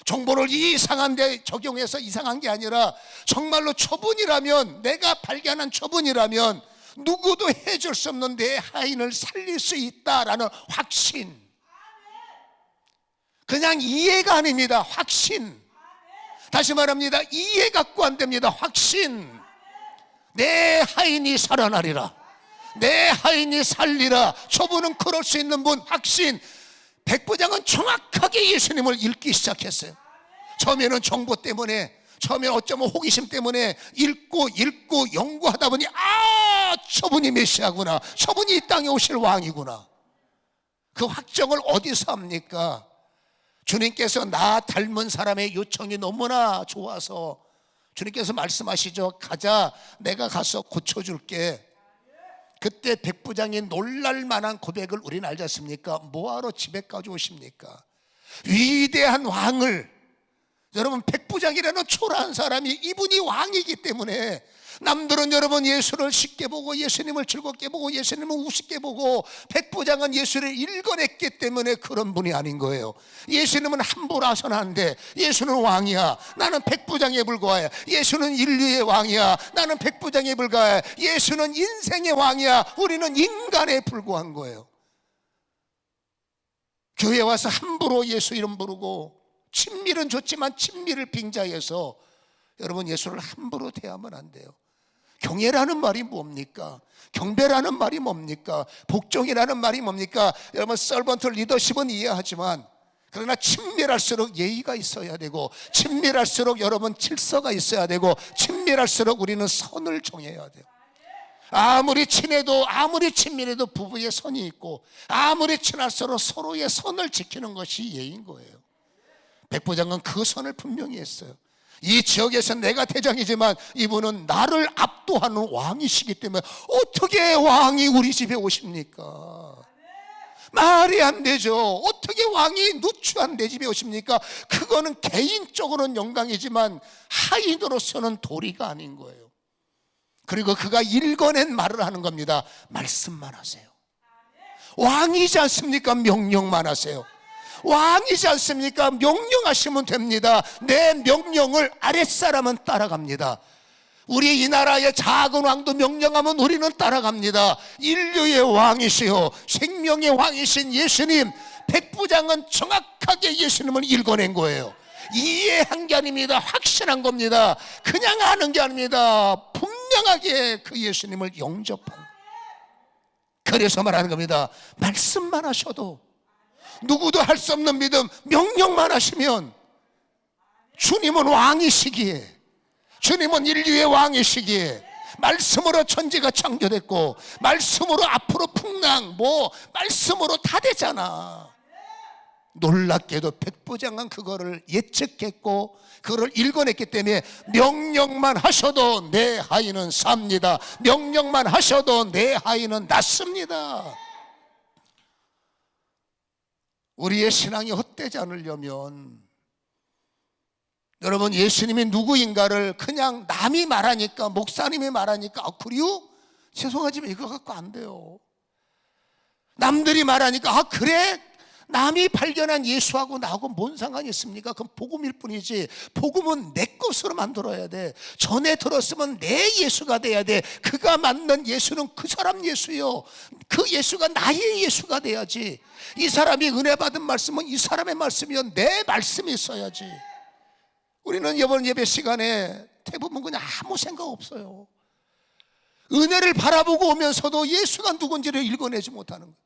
정보를 이상한 데 적용해서 이상한 게 아니라 정말로 저분이라면, 내가 발견한 저분이라면 누구도 해줄 수 없는 내 하인을 살릴 수 있다라는 확신. 그냥 이해가 아닙니다. 확신. 다시 말합니다. 이해 갖고 안 됩니다. 확신. 내 하인이 살아나리라, 내 하인이 살리라. 저분은 그럴 수 있는 분. 확신. 백부장은 정확하게 예수님을 읽기 시작했어요. 처음에는 정보 때문에, 처음에 어쩌면 호기심 때문에 읽고 연구하다 보니 저분이 메시아구나, 저분이 이 땅에 오실 왕이구나. 그 확정을 어디서 합니까? 주님께서 나 닮은 사람의 요청이 너무나 좋아서 주님께서 말씀하시죠. 가자, 내가 가서 고쳐줄게. 그때 백부장이 놀랄 만한 고백을 우리는 알지 않습니까? 뭐하러 집에까지 오십니까? 위대한 왕을, 여러분, 백부장이라는 초라한 사람이, 이분이 왕이기 때문에 남들은 여러분 예수를 쉽게 보고 예수님을 즐겁게 보고 예수님을 우습게 보고, 백부장은 예수를 읽어냈기 때문에 그런 분이 아닌 거예요. 예수님은 함부로 하서는 안 돼. 예수는 왕이야. 나는 백부장에 불과해. 예수는 인류의 왕이야. 나는 백부장에 불과해. 예수는 인생의 왕이야. 우리는 인간에 불과한 거예요. 교회 와서 함부로 예수 이름 부르고, 친밀은 좋지만 친밀을 빙자해서 여러분 예수를 함부로 대하면 안 돼요. 경애라는 말이 뭡니까? 경배라는 말이 뭡니까? 복종이라는 말이 뭡니까? 여러분, 서번트 리더십은 이해하지만, 그러나 친밀할수록 예의가 있어야 되고, 친밀할수록 여러분 질서가 있어야 되고, 친밀할수록 우리는 선을 정해야 돼요. 아무리 친해도, 아무리 친밀해도 부부의 선이 있고, 아무리 친할수록 서로의 선을 지키는 것이 예의인 거예요. 백부장은 그 선을 분명히 했어요. 이 지역에서 내가 대장이지만 이분은 나를 압도하는 왕이시기 때문에 어떻게 왕이 우리 집에 오십니까? 말이 안 되죠. 어떻게 왕이 누추한 내 집에 오십니까? 그거는 개인적으로는 영광이지만 하인으로서는 도리가 아닌 거예요. 그리고 그가 읽어낸 말을 하는 겁니다. 말씀만 하세요. 왕이지 않습니까? 명령만 하세요. 왕이지 않습니까? 명령하시면 됩니다. 내 명령을 아랫사람은 따라갑니다. 우리 이 나라의 작은 왕도 명령하면 우리는 따라갑니다. 인류의 왕이시요 생명의 왕이신 예수님, 백부장은 정확하게 예수님을 읽어낸 거예요. 이해한 게 아닙니다. 확신한 겁니다. 그냥 아는 게 아닙니다. 분명하게 그 예수님을 영접한 거예요. 그래서 말하는 겁니다. 말씀만 하셔도, 누구도 할 수 없는 믿음, 명령만 하시면, 주님은 왕이시기에, 주님은 인류의 왕이시기에, 말씀으로 천지가 창조됐고, 말씀으로 앞으로 풍랑, 말씀으로 다 되잖아. 놀랍게도 백부장은 그거를 예측했고 그거를 읽어냈기 때문에 명령만 하셔도 내 하인은 삽니다. 명령만 하셔도 내 하인은 낫습니다. 우리의 신앙이 헛되지 않으려면 여러분, 예수님이 누구인가를 그냥 남이 말하니까, 목사님이 말하니까 그래요? 죄송하지만 이거 갖고 안 돼요. 남들이 말하니까 그래? 남이 발견한 예수하고 나하고 뭔 상관이 있습니까? 그건 복음일 뿐이지. 복음은 내 것으로 만들어야 돼. 전에 들었으면 내 예수가 돼야 돼. 그가 맞는 예수는 그 사람 예수요, 그 예수가 나의 예수가 돼야지. 이 사람이 은혜 받은 말씀은 이 사람의 말씀이요, 내 말씀이 있어야지. 우리는 이번 예배 시간에 대부분 그냥 아무 생각 없어요. 은혜를 바라보고 오면서도 예수가 누군지를 읽어내지 못하는 거예요.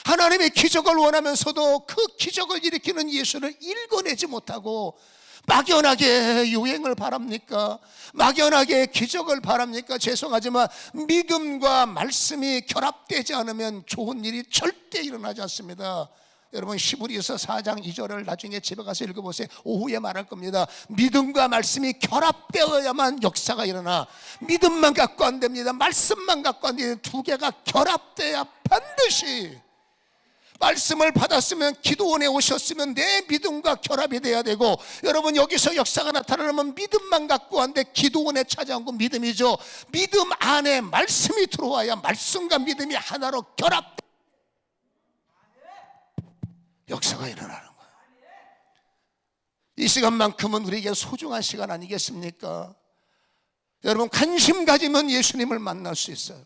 하나님의 기적을 원하면서도 그 기적을 일으키는 예수를 읽어내지 못하고 막연하게 유행을 바랍니까? 막연하게 기적을 바랍니까? 죄송하지만 믿음과 말씀이 결합되지 않으면 좋은 일이 절대 일어나지 않습니다. 여러분 히브리서 4장 2절을 나중에 집에 가서 읽어보세요. 오후에 말할 겁니다. 믿음과 말씀이 결합되어야만 역사가 일어나. 믿음만 갖고 안 됩니다. 말씀만 갖고 안 됩니다. 두 개가 결합돼야 반드시. 말씀을 받았으면 기도원에 오셨으면 내 믿음과 결합이 돼야 되고, 여러분 여기서 역사가 나타나면 믿음만 갖고 안 돼. 기도원에 찾아온 건 믿음이죠. 믿음 안에 말씀이 들어와야 말씀과 믿음이 하나로 결합, 역사가 일어나는 거예요. 이 시간만큼은 우리에게 소중한 시간 아니겠습니까? 여러분 관심 가지면 예수님을 만날 수 있어요.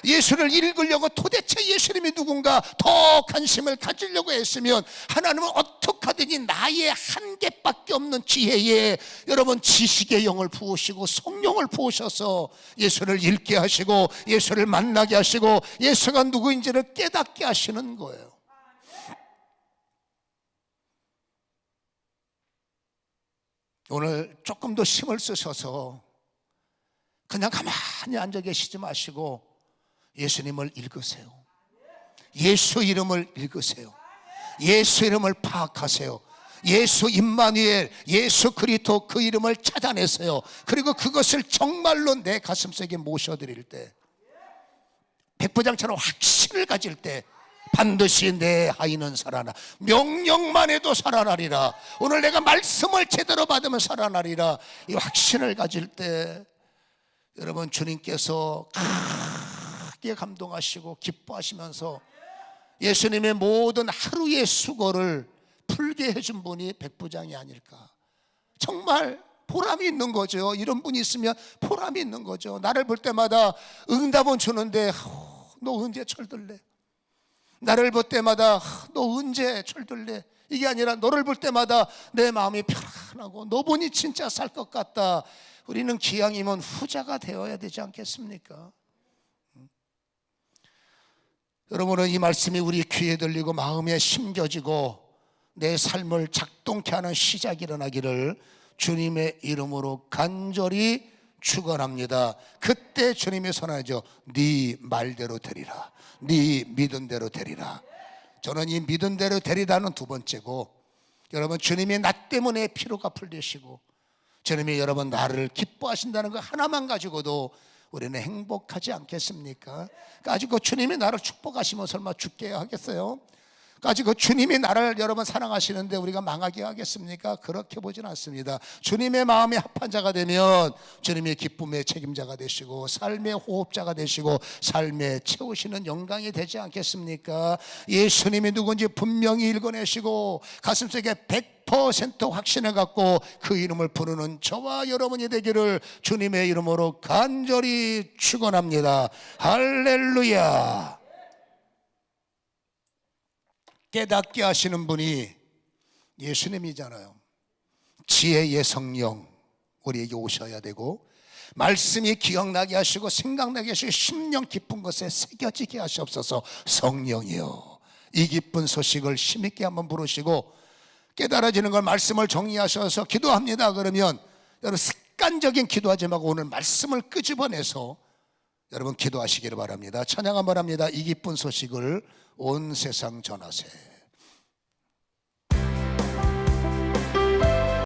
예수를 읽으려고 도대체 예수님이 누군가 더 관심을 가지려고 했으면 하나님은 어떻게 하든지 나의 한계밖에 없는 지혜에 여러분 지식의 영을 부으시고 성령을 부으셔서 예수를 읽게 하시고 예수를 만나게 하시고 예수가 누구인지를 깨닫게 하시는 거예요. 오늘 조금 더 힘을 쓰셔서 그냥 가만히 앉아 계시지 마시고 예수님을 읽으세요. 예수 이름을 읽으세요. 예수 이름을 파악하세요. 예수 임마누엘, 예수 그리스도 그 이름을 찾아내세요. 그리고 그것을 정말로 내 가슴속에 모셔드릴 때, 백부장처럼 확신을 가질 때 반드시 내 아이는 살아나. 명령만 해도 살아나리라. 오늘 내가 말씀을 제대로 받으면 살아나리라. 이 확신을 가질 때 여러분 주님께서 크게 감동하시고 기뻐하시면서 예수님의 모든 하루의 수고를 풀게 해준 분이 백부장이 아닐까. 정말 보람이 있는 거죠. 이런 분이 있으면 보람이 있는 거죠. 나를 볼 때마다 응답은 주는데 너 언제 철들래? 나를 볼 때마다 너 언제 철들래? 이게 아니라 너를 볼 때마다 내 마음이 편안하고 너 보니 진짜 살 것 같다. 우리는 기왕이면 후자가 되어야 되지 않겠습니까? 여러분은 이 말씀이 우리 귀에 들리고 마음에 심겨지고 내 삶을 작동케 하는 시작이 일어나기를 주님의 이름으로 간절히 축원합니다. 그때 주님이 선하죠. 네 말대로 되리라. 네 믿은 대로 되리라. 저는 이 믿은 대로 되리라는 두 번째고, 여러분 주님이 나 때문에 피로가 풀리시고 주님이 여러분 나를 기뻐하신다는 거 하나만 가지고도 우리는 행복하지 않겠습니까? 가지고 주님이 나를 축복하시면 설마 죽게 하겠어요? 가지고 주님이 나를 여러분 사랑하시는데 우리가 망하게 하겠습니까? 그렇게 보진 않습니다. 주님의 마음에 합한 자가 되면 주님의 기쁨의 책임자가 되시고 삶의 호흡자가 되시고 삶에 채우시는 영광이 되지 않겠습니까? 예수님이 누군지 분명히 읽어내시고 가슴속에 100% 확신을 갖고 그 이름을 부르는 저와 여러분이 되기를 주님의 이름으로 간절히 축원합니다. 할렐루야. 깨닫게 하시는 분이 예수님이잖아요. 지혜의 성령 우리에게 오셔야 되고, 말씀이 기억나게 하시고 생각나게 하시고 심령 깊은 것에 새겨지게 하시옵소서. 성령이여, 이 기쁜 소식을 힘있게 한번 부르시고 깨달아지는 걸 말씀을 정리하셔서 기도합니다. 그러면 여러분 습관적인 기도하지 말고 오늘 말씀을 끄집어내서 여러분 기도하시기를 바랍니다. 찬양 한번 합니다. 이 기쁜 소식을 온 세상 전하세.